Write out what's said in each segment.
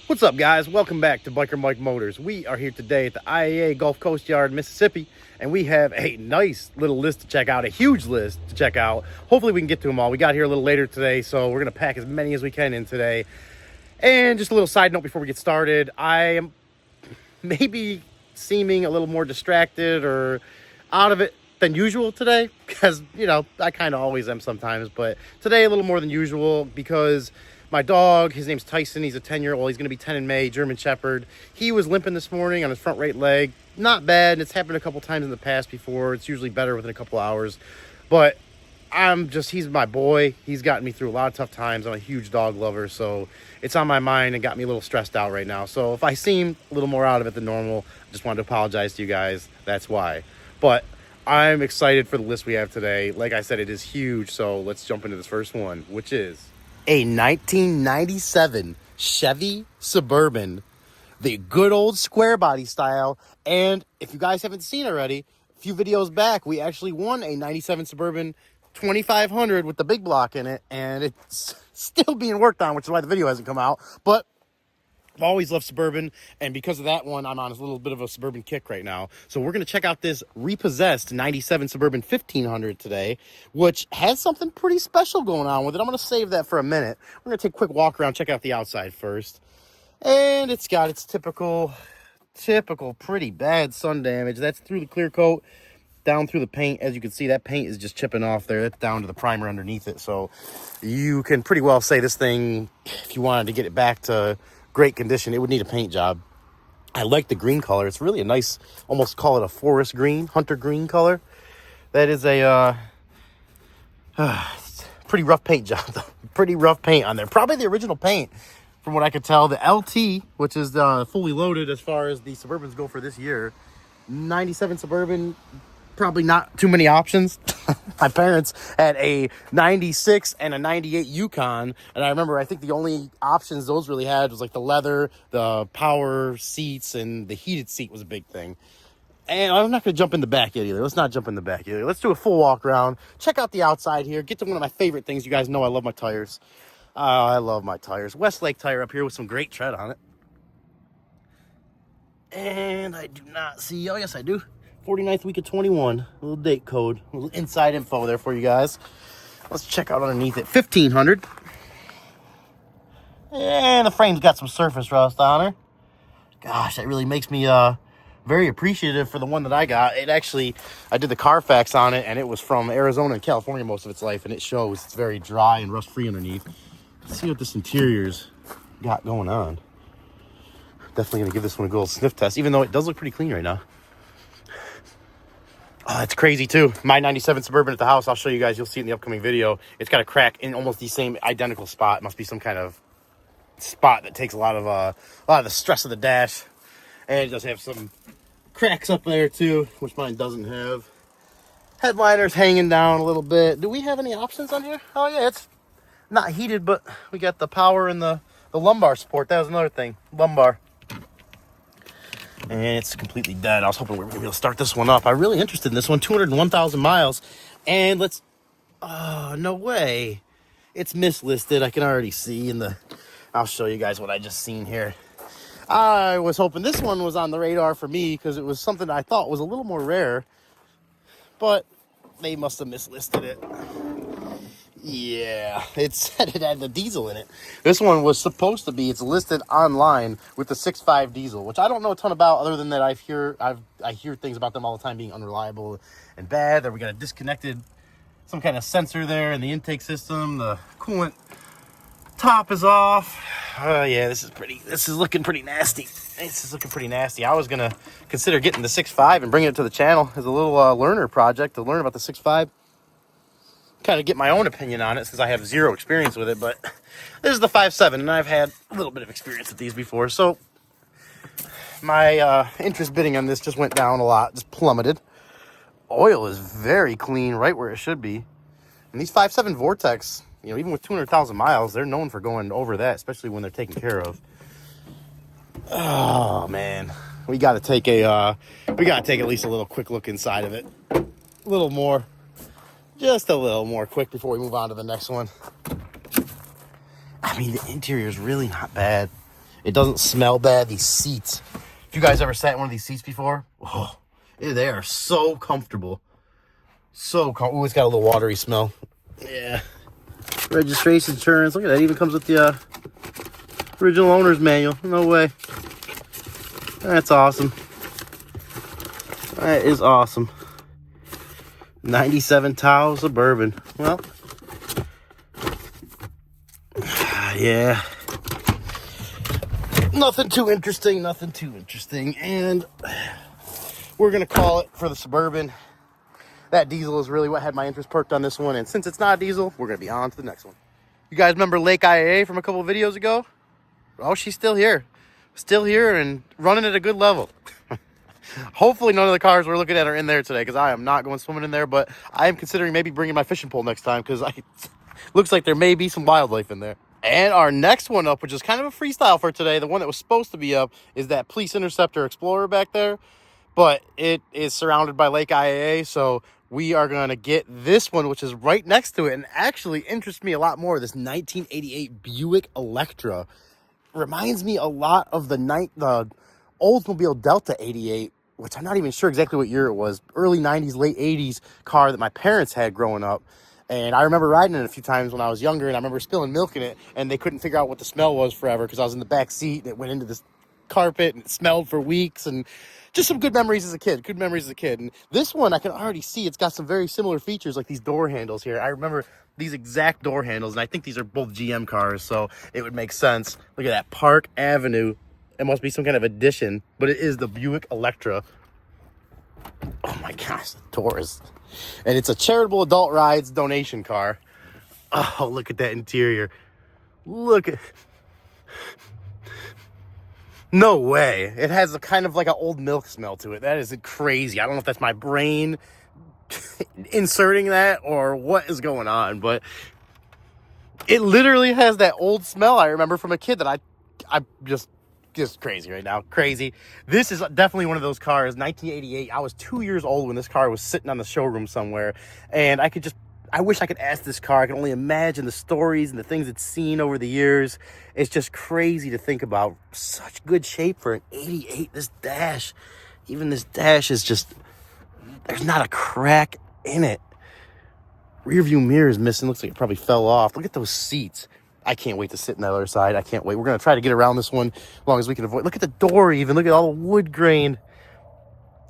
What's up, guys? Welcome back to Biker Mike Motors. We are here today at the IAA Gulf Coast Yard, Mississippi, and we have a nice little list to check out, a huge list to check out. Hopefully we can get to them all. We got here a little later today, so we're going to pack as many as we can in today. And just a little side note before we get started, I am maybe seeming a little more distracted or out of it than usual today, because, you know, I kind of always am sometimes, but today a little more than usual because my dog, his name's Tyson, he's a 10-year-old, he's going to be 10 in May, German Shepherd. He was limping this morning on his front right leg. Not bad, and it's happened a couple times in the past before. It's usually better within a couple hours. But he's my boy. He's gotten me through a lot of tough times. I'm a huge dog lover, so it's on my mind and got me a little stressed out right now. So if I seem a little more out of it than normal, I just wanted to apologize to you guys. That's why. But I'm excited for the list we have today. Like I said, it is huge, so let's jump into this first one, which is a 1997 Chevy Suburban, the good old square body style. And if you guys haven't seen already, a few videos back, we actually won a 97 Suburban 2500 with the big block in it, and it's still being worked on, which is why the video hasn't come out. But I've always loved Suburban, and because of that one, I'm on a little bit of a Suburban kick right now. So we're going to check out this repossessed 97 Suburban 1500 today, which has something pretty special going on with it. I'm going to save that for a minute. We're going to take a quick walk around, check out the outside first. And it's got its typical pretty bad sun damage. That's through the clear coat, down through the paint. As you can see, that paint is just chipping off there. That's down to the primer underneath it. So you can pretty well say this thing, if you wanted to get it back to great condition, it would need a paint job. I like the green color. It's really a nice, almost call it a forest green, hunter green color. That is a pretty rough paint job though. Pretty rough paint on there. Probably the original paint from what I could tell. The LT, which is fully loaded as far as the Suburbans go for this year. 97 Suburban, probably not too many options. My parents had a 96 and a 98 Yukon, and I remember I think the only options those really had was like the leather, the power seats, and the heated seat was a big thing. And I'm not going to jump in the back yet either. Let's not jump in the back either. Let's do a full walk around, check out the outside here, get to one of my favorite things. You guys know I love my tires. I love my tires. Westlake tire up here with some great tread on it. And I do not see, oh yes I do, 49th week of 21, a little date code, a little inside info there for you guys. Let's check out underneath it. 1500, and the frame's got some surface rust on her. Gosh, that really makes me very appreciative for the one that I got. It actually, I did the Carfax on it, and it was from Arizona and California most of its life, and it shows it's very dry and rust free underneath. Let's see what this interior's got going on. Definitely gonna give this one a good old sniff test, even though it does look pretty clean right now. Oh, it's crazy too. My 97 Suburban at the house, I'll show you guys. You'll see it in the upcoming video. It's got a crack in almost the same identical spot. It must be some kind of spot that takes a lot of the stress of the dash. And it does have some cracks up there too, which mine doesn't have. Headliner's hanging down a little bit. Do we have any options on here? Oh yeah, it's not heated, but we got the power and the lumbar support. That was another thing. Lumbar. And it's completely dead. I was hoping we were going to be able to start this one up. I'm really interested in this one. 201,000 miles. And let's... no way. It's mislisted. I can already see in the... I'll show you guys what I just seen here. I was hoping this one was on the radar for me because it was something I thought was a little more rare. But they must have mislisted it. Yeah, it said it had the diesel in it. This one was supposed to be, it's listed online with the 6.5 diesel, which I don't know a ton about other than that I hear things about them all the time being unreliable and bad. That we got a disconnected, some kind of sensor there in the intake system. The coolant top is off. Yeah, this is looking pretty nasty. This is looking pretty nasty. I was going to consider getting the 6.5 and bringing it to the channel as a little learner project to learn about the 6.5. Kind of get my own opinion on it since I have zero experience with it, but this is the 5.7 and I've had a little bit of experience with these before, so my interest bidding on this just went down a lot, just plummeted. Oil is very clean, right where it should be. And these 5.7 Vortex, you know, even with 200,000 miles, they're known for going over that, especially when they're taken care of. Oh man, we got to take at least a little quick look inside of it, a little more. Just a little more quick before we move on to the next one. I mean, the interior is really not bad. It doesn't smell bad. These seats, if you guys ever sat in one of these seats before, oh, they are so comfortable. So comfortable. It's got a little watery smell. Yeah. Registration, insurance. Look at that. It even comes with the original owner's manual. No way. That's awesome. That is awesome. 97 Tahoe Suburban. Well, yeah. Nothing too interesting. Nothing too interesting. And we're going to call it for the Suburban. That diesel is really what had my interest perked on this one. And since it's not a diesel, we're going to be on to the next one. You guys remember Lake IAA from a couple of videos ago? Oh, she's still here. Still here and running at a good level. Hopefully none of the cars we're looking at are in there today, because I am not going swimming in there. But I am considering maybe bringing my fishing pole next time, because looks like there may be some wildlife in there. And our next one up, which is kind of a freestyle for today, the one that was supposed to be up, is that Police Interceptor Explorer back there. But it is surrounded by Lake IAA, so we are going to get this one, which is right next to it, and actually interests me a lot more. This 1988 Buick Electra reminds me a lot of the Oldsmobile Delta 88, which I'm not even sure exactly what year it was. Early 90s, late 80s car that my parents had growing up. And I remember riding it a few times when I was younger, and I remember spilling milk in it, and they couldn't figure out what the smell was forever because I was in the back seat, and it went into this carpet, and it smelled for weeks, and just some good memories as a kid. And this one, I can already see it's got some very similar features, like these door handles here. I remember these exact door handles, and I think these are both GM cars, so it would make sense. Look at that, Park Avenue. It must be some kind of addition, but it is the Buick Electra. Oh my gosh, the doors. And it's a charitable adult rides donation car. Oh, look at that interior. Look at... No way. It has a kind of like an old milk smell to it. That is crazy. I don't know if that's my brain inserting that or what is going on, but it literally has that old smell I remember from a kid that I just crazy right now. Crazy. This is definitely one of those cars. 1988. I was 2 years old when this car was sitting on the showroom somewhere, and I wish I could ask this car. I can only imagine the stories and the things it's seen over the years. It's just crazy to think about. Such good shape for an 88. This dash, even this dash is just, there's not a crack in it. Rear view mirror is missing. Looks like it probably fell off. Look at those seats. I can't wait to sit in the other side. I can't wait. We're going to try to get around this one as long as we can avoid. Look at the door even. Look at all the wood grain.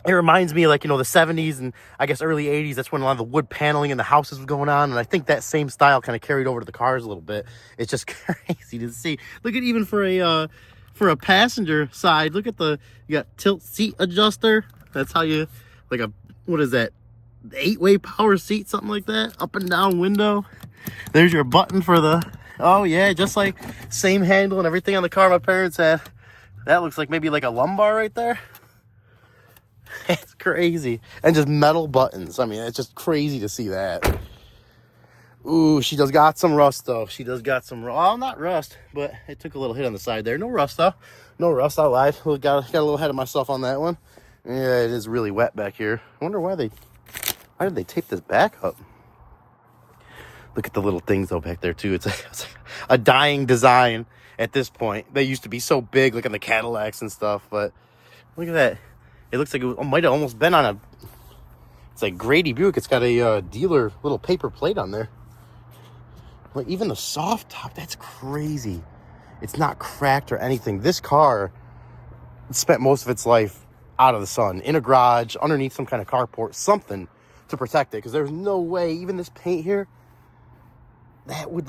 It reminds me, like, the 70s and I guess early 80s. That's when a lot of the wood paneling in the houses was going on. And I think that same style kind of carried over to the cars a little bit. It's just crazy to see. Look at even for a passenger side. Look at you got tilt seat adjuster. That's how you, like what is that? 8-way power seat, something like that. Up and down window. There's your button for oh yeah, just like same handle and everything on the car my parents had. That looks like maybe like a lumbar right there. It's crazy. And just metal buttons. I mean, it's just crazy to see that. Ooh, she does got some rust, though. She does got some rust. Well, not rust, but it took a little hit on the side there. No rust, though. No rust, I lied. Got a little ahead of myself on that one. Yeah, it is really wet back here. I wonder why did they tape this back up? Look at the little things, though, back there, too. It's a dying design at this point. They used to be so big, like on the Cadillacs and stuff, but look at that. It looks like it might have almost been on it's like Grady Buick. It's got a dealer little paper plate on there. Like even the soft top, that's crazy. It's not cracked or anything. This car spent most of its life out of the sun, in a garage, underneath some kind of carport, something to protect it. Because there's no way, even this paint here, that would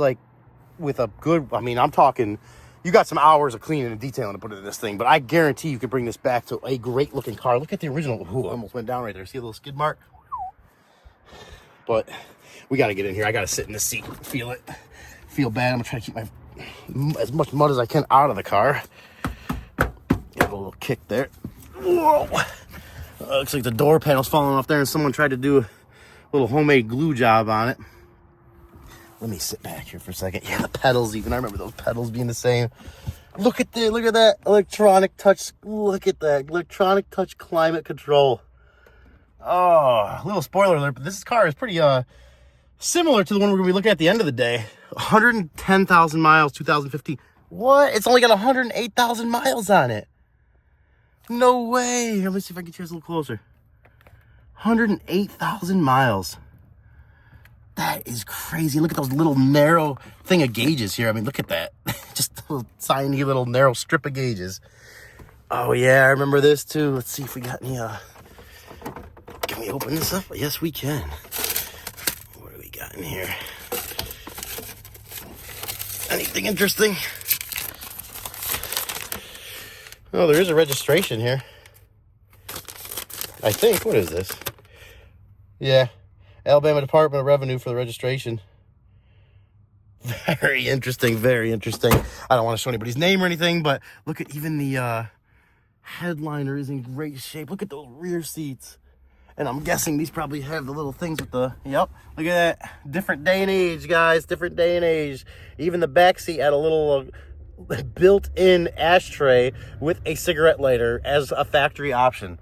with a good, I mean, I'm talking, you got some hours of cleaning and detailing to put into this thing, but I guarantee you could bring this back to a great looking car. Look at the original. Ooh, I almost went down right there. See a little skid mark? But we got to get in here. I got to sit in this seat, feel it. Feel bad. I'm going to try to keep as much mud as I can out of the car. Get a little kick there. Whoa. Looks like the door panel's falling off there and someone tried to do a little homemade glue job on it. Let me sit back here for a second. Yeah, the pedals even. I remember those pedals being the same. Look at that electronic touch. Look at that electronic touch climate control. Oh, a little spoiler alert, but this car is pretty similar to the one we're going to be looking at the end of the day. 110,000 miles, 2015. What? It's only got 108,000 miles on it. No way. Here, let's see if I can get you a little closer. 108,000 miles. That is crazy. Look at those little narrow thing of gauges here. I mean, look at that. Just a little tiny little narrow strip of gauges. Oh yeah, I remember this too. Let's see if we got any, can we open this up? Yes, we can. What do we got in here? Anything interesting? Oh, there is a registration here. I think. What is this? Yeah. Alabama Department of Revenue for the registration. Very interesting, very interesting. I don't want to show anybody's name or anything, but look at even the headliner is in great shape. Look at those rear seats. And I'm guessing these probably have the little things with the, yep, look at that. Different day and age, guys, different day and age. Even the back seat had a little built-in ashtray with a cigarette lighter as a factory option.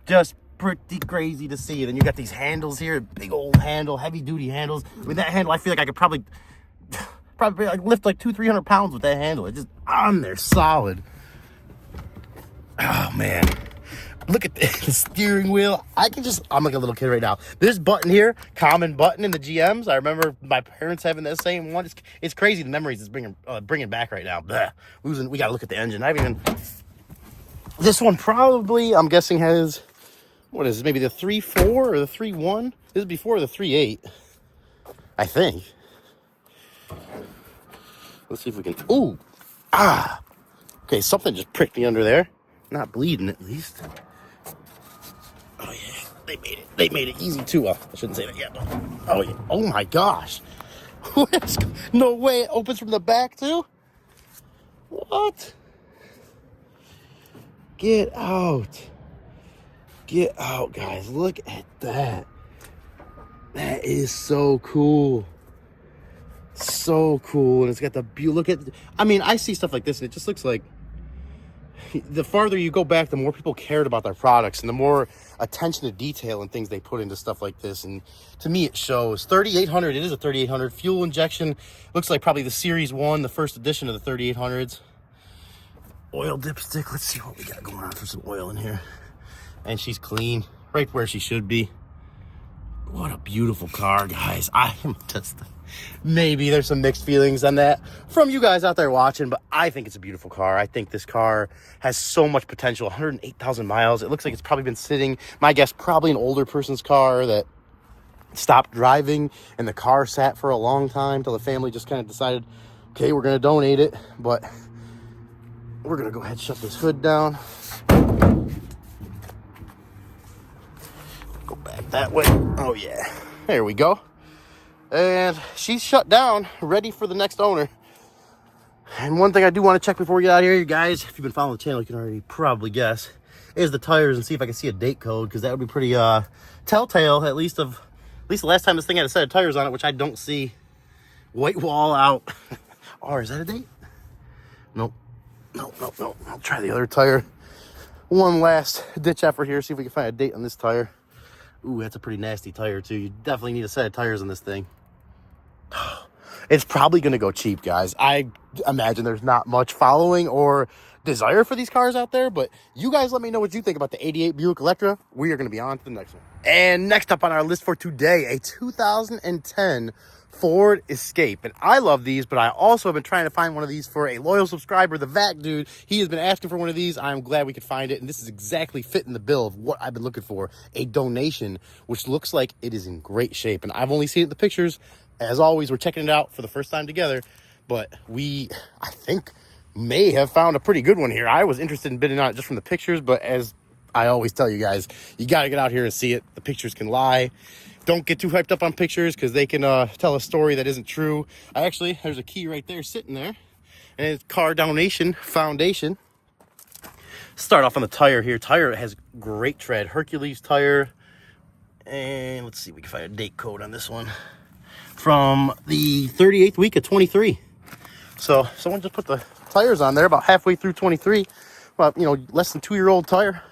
Just pretty crazy to see. Then you got these handles here, big old handle, heavy duty handles. With that handle, I feel like I could probably like lift like 200-300 pounds with that handle. It's just on there solid. Oh man, look at the steering wheel. I'm like a little kid right now. This button here, common button in the GMs. I remember my parents having that same one. It's crazy the memories it's bringing back right now. Blech. We gotta look at the engine. This one probably, I'm guessing, has, what is it, maybe the 3.4 or the 3.1? This is before the 3.8, I think. Let's see if we can, ooh, okay, something just pricked me under there. Not bleeding, at least. Oh yeah, they made it easy too. I shouldn't say that yet. Oh yeah, oh my gosh. No way, it opens from the back too? What? Get out. Get out, guys. Look at that. That is so cool. So cool. And it's got the look at, I mean, I see stuff like this and it just looks like the farther you go back, the more people cared about their products and the more attention to detail and things they put into stuff like this. And to me, it shows. 3800, it is a 3800 fuel injection. Looks like probably the Series 1, the first edition of the 3800s. Oil dipstick. Let's see what we got going on for some oil in here. And she's clean, right where she should be. What a beautiful car, guys. I am just, maybe there's some mixed feelings on that from you guys out there watching, but I think it's a beautiful car. I think this car has so much potential. 108,000 miles. It looks like it's probably been sitting, my guess, probably an older person's car that stopped driving and the car sat for a long time till the family just kind of decided, okay, we're going to donate it. But we're going to go ahead and shut this hood down. Go back that way. Oh yeah, there we go. And she's shut down, ready for the next owner. And one thing I do want to check before we get out of here, you guys, if you've been following the channel, you can already probably guess, is the tires and see if I can see a date code, because that would be pretty telltale, at least the last time this thing had a set of tires on it, which I don't see. White wall out. Or is that a date? Nope. Nope. I'll try the other tire. One last ditch effort here, see if we can find a date on this tire. Ooh, that's a pretty nasty tire too. You definitely need a set of tires on this thing. It's probably going to go cheap, guys. I imagine there's not much following or desire for these cars out there, but you guys let me know what you think about the 88 Buick Electra. We are going to be on to the next one. And next up on our list for today, a 2010 Ford Escape. And I love these, but I also have been trying to find one of these for a loyal subscriber, the Vac Dude. He has been asking for one of these. I'm glad we could find it. And this is exactly fitting the bill of what I've been looking for. A donation, which looks like it is in great shape. And I've only seen it in the pictures. As always, we're checking it out for the first time together. But I think, may have found a pretty good one here. I was interested in bidding on it just from the pictures. But as I always tell you guys, you got to get out here and see it. The pictures can lie. Don't get too hyped up on pictures because they can tell a story that isn't true. There's a key right there sitting there. And it's Car Donation Foundation. Start off on the tire here. Tire has great tread. Hercules tire. And let's see if we can find a date code on this one. From the 38th week of 23. So someone just put the tires on there about halfway through 23. About, less than 2-year-old tire.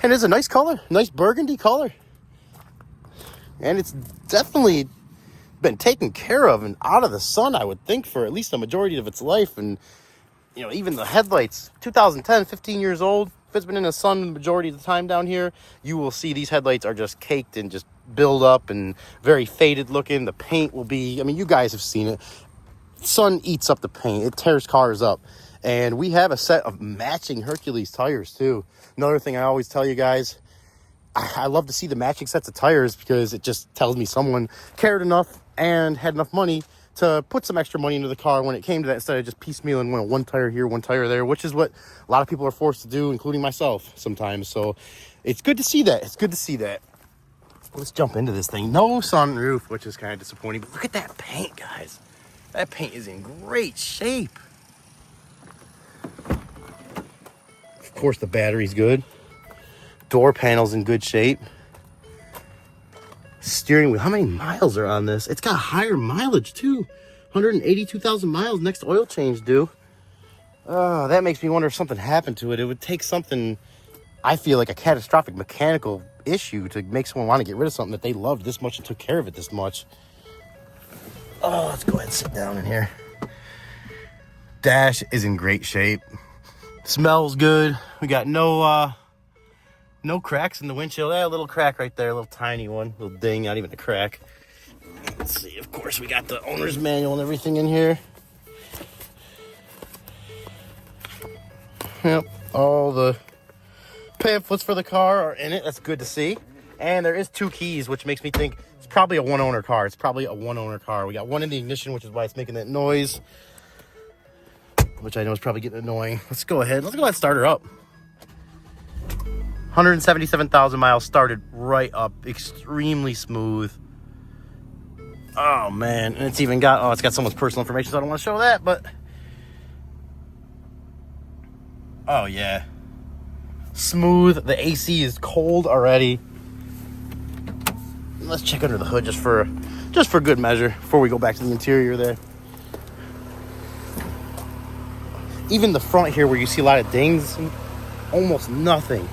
And it's a nice color. Nice burgundy color. And it's definitely been taken care of and out of the sun, I would think, for at least a majority of its life. And, you know, even the headlights, 2010, 15 years old. If it's been in the sun the majority of the time down here, you will see these headlights are just caked and just build up and very faded looking. The paint will be, I mean, you guys have seen it. Sun eats up the paint. It tears cars up. And we have a set of matching Hercules tires too. Another thing I always tell you guys, I love to see the matching sets of tires because it just tells me someone cared enough and had enough money to put some extra money into the car when it came to that, instead of just piecemealing one tire here, one tire there, which is what a lot of people are forced to do, including myself sometimes. So it's good to see that. It's good to see that. Let's jump into this thing. No sunroof, which is kind of disappointing, but look at that paint, guys. That paint is in great shape. Of course, the battery's good. Door panel's in good shape. Steering wheel, how many miles are on this? It's got higher mileage too. 182,000 miles next oil change due. Oh, that makes me wonder if something happened to it. It would take something, I feel like a catastrophic mechanical issue to make someone want to get rid of something that they loved this much and took care of it this much. Oh, let's go ahead and sit down in here. Dash is in great shape. Smells good. We got no cracks in the windshield. A little crack right there, a little tiny one, little ding, not even a crack. Let's see, of course, we got the owner's manual and everything in here. Yep, all the pamphlets for the car are in it. That's good to see. And there is 2 keys, which makes me think it's probably a one-owner car. It's probably a one-owner car. We got one in the ignition, which is why it's making that noise, which I know is probably getting annoying. Let's go ahead and start her up. 177,000 miles, started right up, extremely smooth. Oh man, and it's even got, it's got someone's personal information, so I don't want to show that, but oh yeah, smooth. The AC is cold already. Let's check under the hood just for good measure before we go back to the interior there. Even the front here, where you see a lot of dings, almost nothing.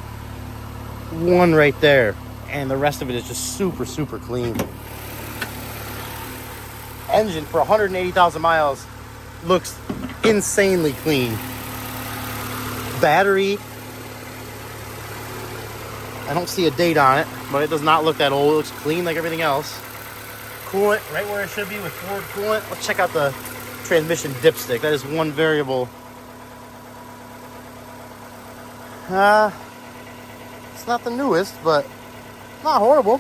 One right there, and the rest of it is just super clean. Engine for 180,000 miles looks insanely clean. Battery, I don't see a date on it, but it does not look that old. It looks clean like everything else. Coolant right where it should be with Ford coolant. Let's check out the transmission dipstick. That is one variable. It's not the newest, but not horrible.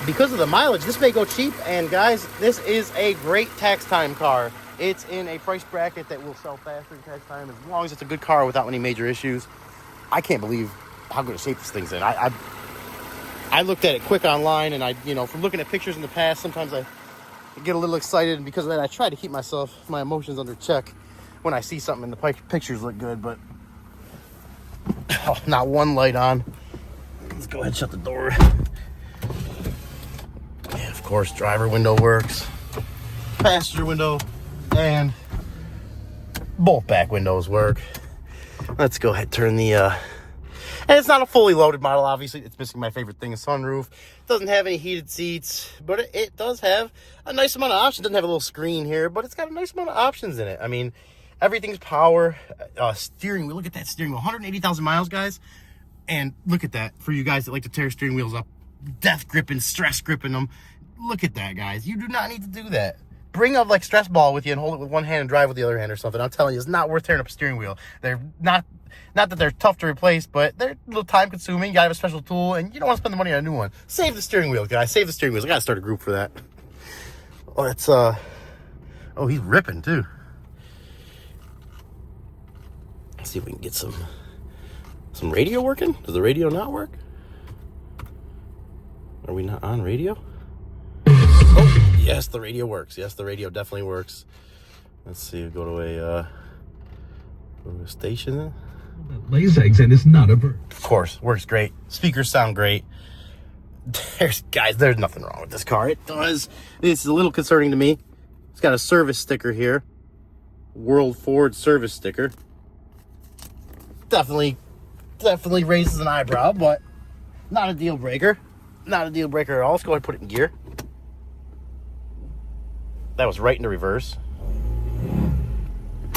Because of the mileage, this may go cheap. And guys, this is a great tax time car. It's in a price bracket that will sell faster in tax time as long as it's a good car without any major issues. I can't believe how good a shape this thing's in. I looked at it quick online, and from looking at pictures in the past, sometimes I get a little excited, and because of that, I try to keep my emotions under check when I see something and the pictures look good, but not one light on. Let's go ahead and shut the door. And of course, driver window works, passenger window, and both back windows work. Let's go ahead and turn the and it's not a fully loaded model, obviously. It's missing my favorite thing, a sunroof. It doesn't have any heated seats, but it does have a nice amount of options. It doesn't have a little screen here, but it's got a nice amount of options in it. I mean, everything's power. Steering wheel, look at that steering wheel. 180,000 miles, guys. And look at that, for you guys that like to tear steering wheels up, death gripping, stress gripping them. Look at that, guys. You do not need to do that. Bring a stress ball with you and hold it with one hand and drive with the other hand or something. I'm telling you, it's not worth tearing up a steering wheel. They're not that they're tough to replace, but they're a little time consuming. You gotta have a special tool, and you don't want to spend the money on a new one. Save the steering wheel, guys. Save the steering wheels. I gotta start a group for that. Let's oh, he's ripping too. Let's see if we can get some radio working. Does the radio not work? Are we not on radio? Oh, yes, the radio works. Yes, the radio definitely works. Let's see. Go to a station then. Lays eggs and is not a bird. Of course, works great. Speakers sound great. There's nothing wrong with this car. It does. It's a little concerning to me. It's got a service sticker here. World Ford service sticker. Definitely raises an eyebrow, but not a deal breaker. Not a deal breaker at all. Let's go ahead and put it in gear. that was right into reverse.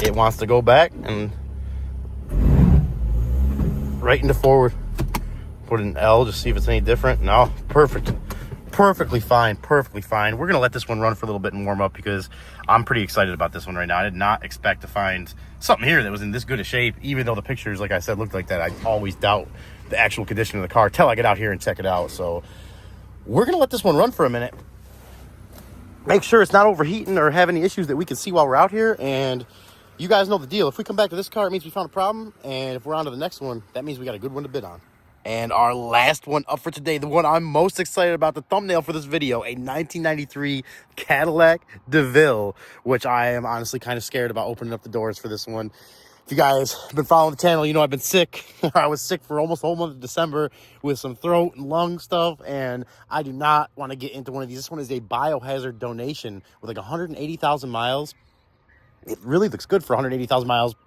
It wants to go back and right into forward. Put an L, just see if it's any different. No, perfect. Perfectly fine, perfectly fine. We're gonna let this one run for a little bit and warm up because I'm pretty excited about this one right now. I did not expect to find something here that was in this good a shape, even though the pictures, like I said, looked like that. I always doubt the actual condition of the car till I get out here and check it out. So we're gonna let this one run for a minute. Make sure it's not overheating or have any issues that we can see while we're out here. And you guys know the deal. If we come back to this car, it means we found a problem. And if we're on to the next one, that means we got a good one to bid on. And our last one up for today, the one I'm most excited about, the thumbnail for this video, a 1993 Cadillac DeVille, which I am honestly kind of scared about opening up the doors for this one. If you guys have been following the channel, you know I've been sick. I was sick for almost the whole month of December with some throat and lung stuff, and I do not want to get into one of these. This one is a biohazard donation with like 180,000 miles. It really looks good for 180,000 miles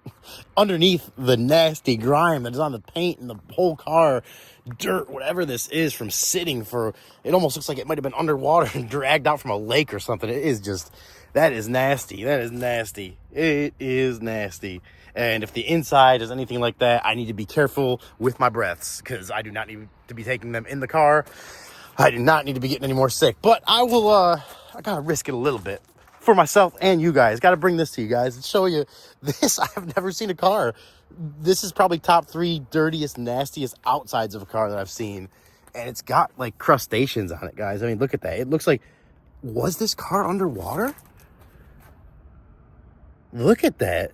underneath the nasty grime that is on the paint and the whole car, dirt, whatever this is, from sitting for, it almost looks like it might have been underwater and dragged out from a lake or something. It is just, that is nasty. That is nasty. It is nasty. And if the inside is anything like that, I need to be careful with my breaths because I do not need to be taking them in the car. I do not need to be getting any more sick, but I will, I gotta risk it a little bit. For myself and you guys. Got to bring this to you guys and show you this. I have never seen a car. This is probably top 3 dirtiest, nastiest outsides of a car that I've seen. And it's got like crustaceans on it, guys. I mean, look at that. It looks like, was this car underwater? Look at that.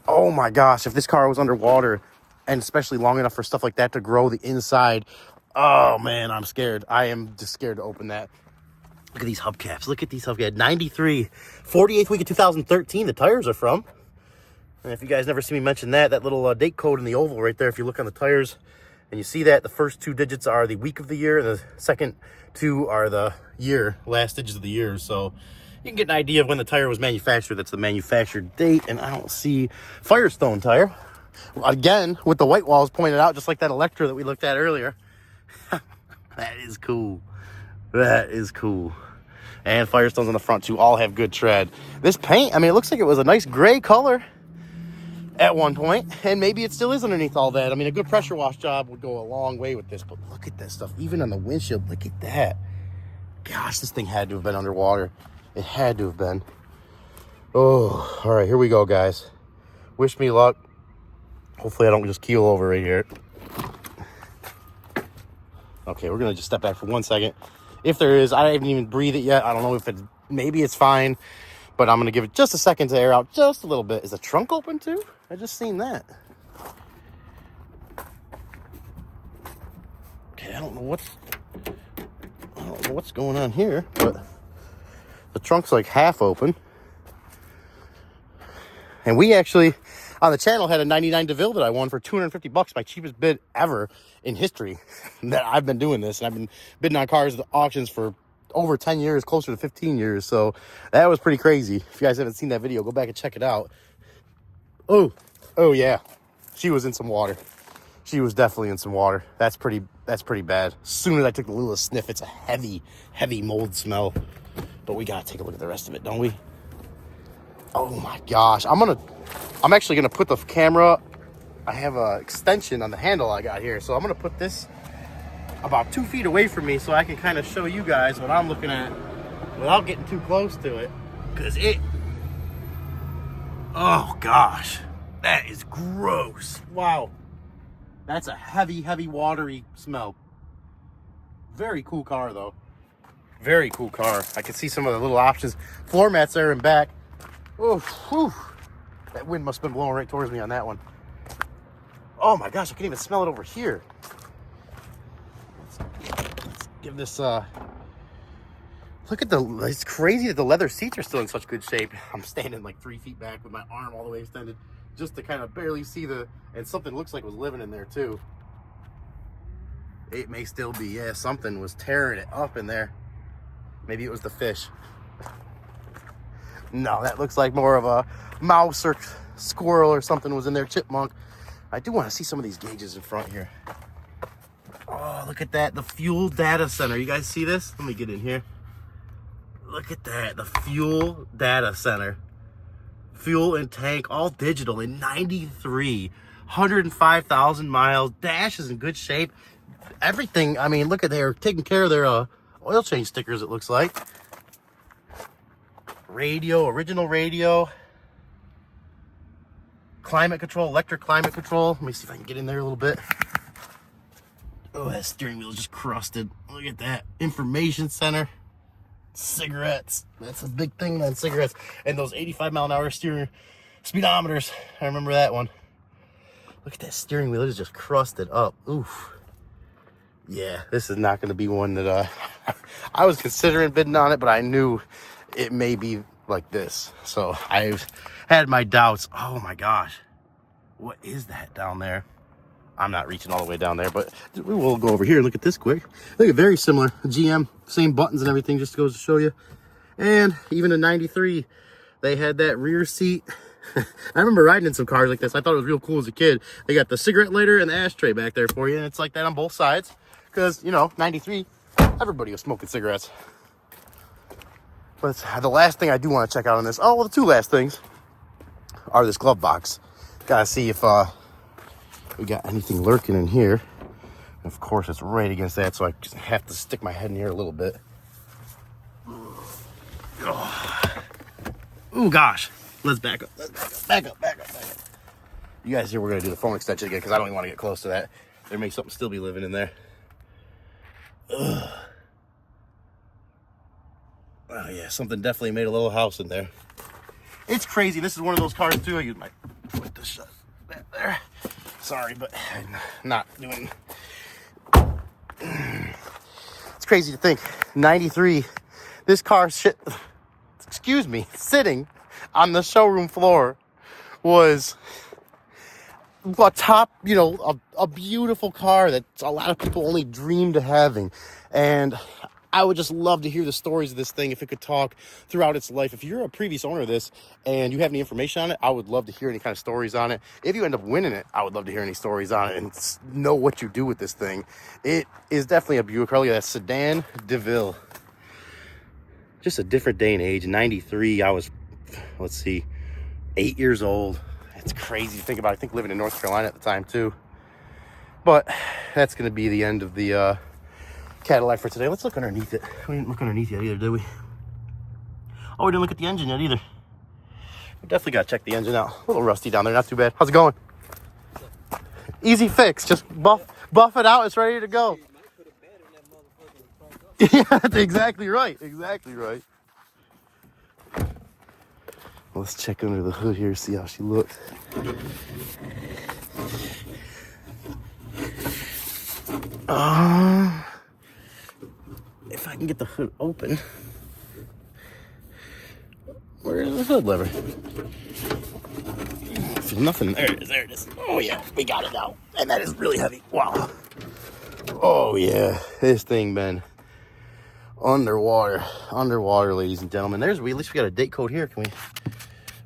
Oh my gosh, if this car was underwater, and especially long enough for stuff like that to grow the inside, oh man, I'm scared. I am just scared to open that. Look at these hubcaps. Look at these hubcaps. 93, 48th week of 2013, the tires are from. And if you guys never see me mention that, that little date code in the oval right there, if you look on the tires and you see that, the first 2 digits are the week of the year, and the second 2 are the year, last digits of the year. So you can get an idea of when the tire was manufactured. That's the manufactured date, and I don't see Firestone tire. Again, with the white walls pointed out, just like that Electra that we looked at earlier. That is cool. That is cool. And Firestones on the front too, all have good tread. This paint, I mean, it looks like it was a nice gray color at one point, and maybe it still is underneath all that. I mean, a good pressure wash job would go a long way with this, but look at that stuff. Even on the windshield, look at that. Gosh, this thing had to have been underwater. It had to have been. Oh, all right, here we go, guys. Wish me luck. Hopefully I don't just keel over right here. Okay, we're gonna just step back for 1 second. If there is, I haven't even breathed it yet. I don't know if it's, maybe it's fine, but I'm going to give it just a second to air out just a little bit. Is the trunk open too? I just seen that. Okay, I don't know what's going on here, but the trunk's like half open. And we actually, on the channel, had a 99 DeVille that I won for $250, my cheapest bid ever in history. That I've been doing this, and I've been bidding on cars at the auctions for over 10 years, closer to 15 years. So that was pretty crazy. If you guys haven't seen that video, go back and check it out. Oh yeah, she was in some water. She was definitely in some water. That's pretty bad. As soon as I took the littlest sniff, it's a heavy mold smell. But we gotta take a look at the rest of it, don't we? Oh my gosh, I'm actually gonna put the camera, I have a extension on the handle I got here, so I'm gonna put this about 2 feet away from me so I can kind of show you guys what I'm looking at without getting too close to it. Because oh gosh, that is gross. Wow, that's a heavy watery smell. Very cool car though. Very cool car. I can see some of the little options. Floor mats there and back. Oh, whew. That wind must have been blowing right towards me on that one. Oh my gosh, I can even smell it over here. Let's give this look at it's crazy that the leather seats are still in such good shape. I'm standing like 3 feet back with my arm all the way extended just to kind of barely see and something looks like was living in there too. It may still be, yeah, something was tearing it up in there. Maybe it was the fish. No, that looks like more of a mouse or squirrel or something was in there, chipmunk. I do want to see some of these gauges in front here. Oh, look at that, the fuel data center. You guys see this? Let me get in here. Look at that. The fuel data center. Fuel and tank, all digital in 93. 105,000 miles. Dash is in good shape. Everything, I mean, look at they're taking care of their oil change stickers, it looks like. Radio, original radio. Climate control, electric climate control. Let me see if I can get in there a little bit. Oh, that steering wheel is just crusted. Look at that. Information center. Cigarettes. That's a big thing, man, cigarettes. And those 85 mile an hour steering speedometers. I remember that one. Look at that steering wheel. It is just crusted up. Oof. Yeah, this is not going to be one that I was considering bidding on it, but I knew it may be like this. So I've had my doubts. Oh my gosh. What is that down there? I'm not reaching all the way down there, but we will go over here and look at this quick. Look at very similar. GM, same buttons and everything, just goes to show you. And even in 93, they had that rear seat. I remember riding in some cars like this. I thought it was real cool as a kid. They got the cigarette lighter and the ashtray back there for you, and it's like that on both sides. Because, you know, 93, everybody was smoking cigarettes. But the last thing I do want to check out on this, oh, well, the two last things are this glove box. Gotta see if we got anything lurking in here. And of course, it's right against that, so I just have to stick my head in here a little bit. Oh, gosh. Let's back up. Back up. You guys here, we're going to do the phone extension again because I don't even want to get close to that. There may something still be living in there. Ugh. Oh, yeah, something definitely made a little house in there. It's crazy. This is one of those cars, too. I use my foot to shut that there. Sorry, but I'm not doing... It's crazy to think. 93, this car, sitting on the showroom floor was a top, you know, a beautiful car that a lot of people only dreamed of having. And I would just love to hear the stories of this thing if it could talk throughout its life. If you're a previous owner of this and you have any information on it, I would love to hear any kind of stories on it. If you end up winning it, I would love to hear any stories on it and know what you do with this thing. It is definitely a Buick Electra, that sedan DeVille. Just a different day and age. 93, I was, let's see, 8 years old. It's crazy to think about. I think living in North Carolina at the time too. But that's going to be the end of the Cadillac for today. Let's look underneath it. We didn't look underneath yet either, did we? Oh, we didn't look at the engine yet either. We definitely got to check the engine out. A little rusty down there, not too bad. How's it going? Easy fix. Just buff it out. It's ready to go. Yeah, that's exactly right. Exactly right. Let's check under the hood here, see how she looks. If I can get the hood open. Where's the hood lever? There's nothing. There it is. Oh yeah, we got it now. And that is really heavy. Wow. Oh yeah, this thing been underwater, ladies and gentlemen. At least we got a date code here. Can we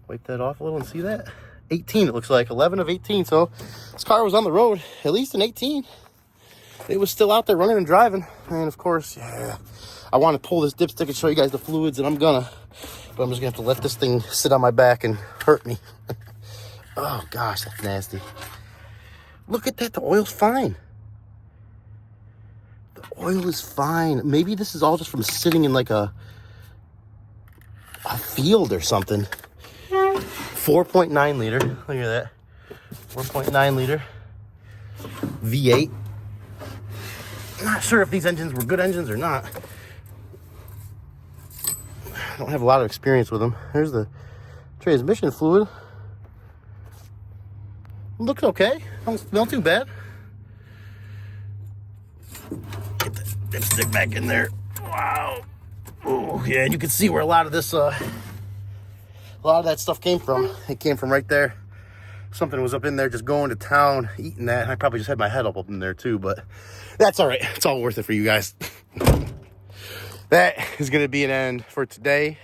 wipe that off a little and see that? 18, it looks like 11 of 18. So this car was on the road at least in 18. It was still out there running and driving. And of course, yeah, I want to pull this dipstick and show you guys the fluids, and I'm gonna, but I'm just gonna have to let this thing sit on my back and hurt me. Oh gosh, that's nasty. Look at that, the oil's fine. The oil is fine. Maybe this is all just from sitting in like a field or something. 4.9 liter, look at that. 4.9 liter V8. I'm not sure if these engines were good engines or not. I don't have a lot of experience with them. There's the transmission fluid. Looks okay. Don't smell too bad. Get the dipstick back in there. Wow. Oh yeah, and you can see where a lot of this, a lot of that stuff came from. It came from right there. Something was up in there just going to town, eating that. I probably just had my head up in there too, but that's all right. It's all worth it for you guys. That is going to be an end for today.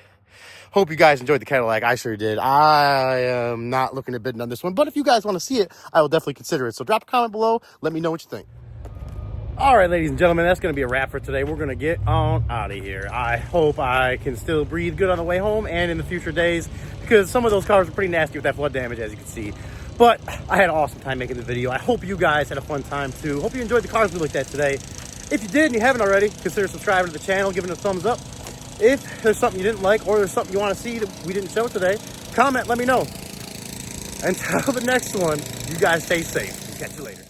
Hope you guys enjoyed the Cadillac. I sure did. I am not looking at bidding on this one, but if you guys want to see it, I will definitely consider it. So drop a comment below. Let me know what you think. All right, ladies and gentlemen, that's going to be a wrap for today. We're going to get on out of here. I hope I can still breathe good on the way home and in the future days, because some of those cars are pretty nasty with that flood damage, as you can see. But I had an awesome time making the video. I hope you guys had a fun time too. Hope you enjoyed the cars we looked at today. If you did and you haven't already, consider subscribing to the channel, giving it a thumbs up. If there's something you didn't like or there's something you want to see that we didn't show today, comment, let me know. Until the next one, you guys stay safe. Catch you later.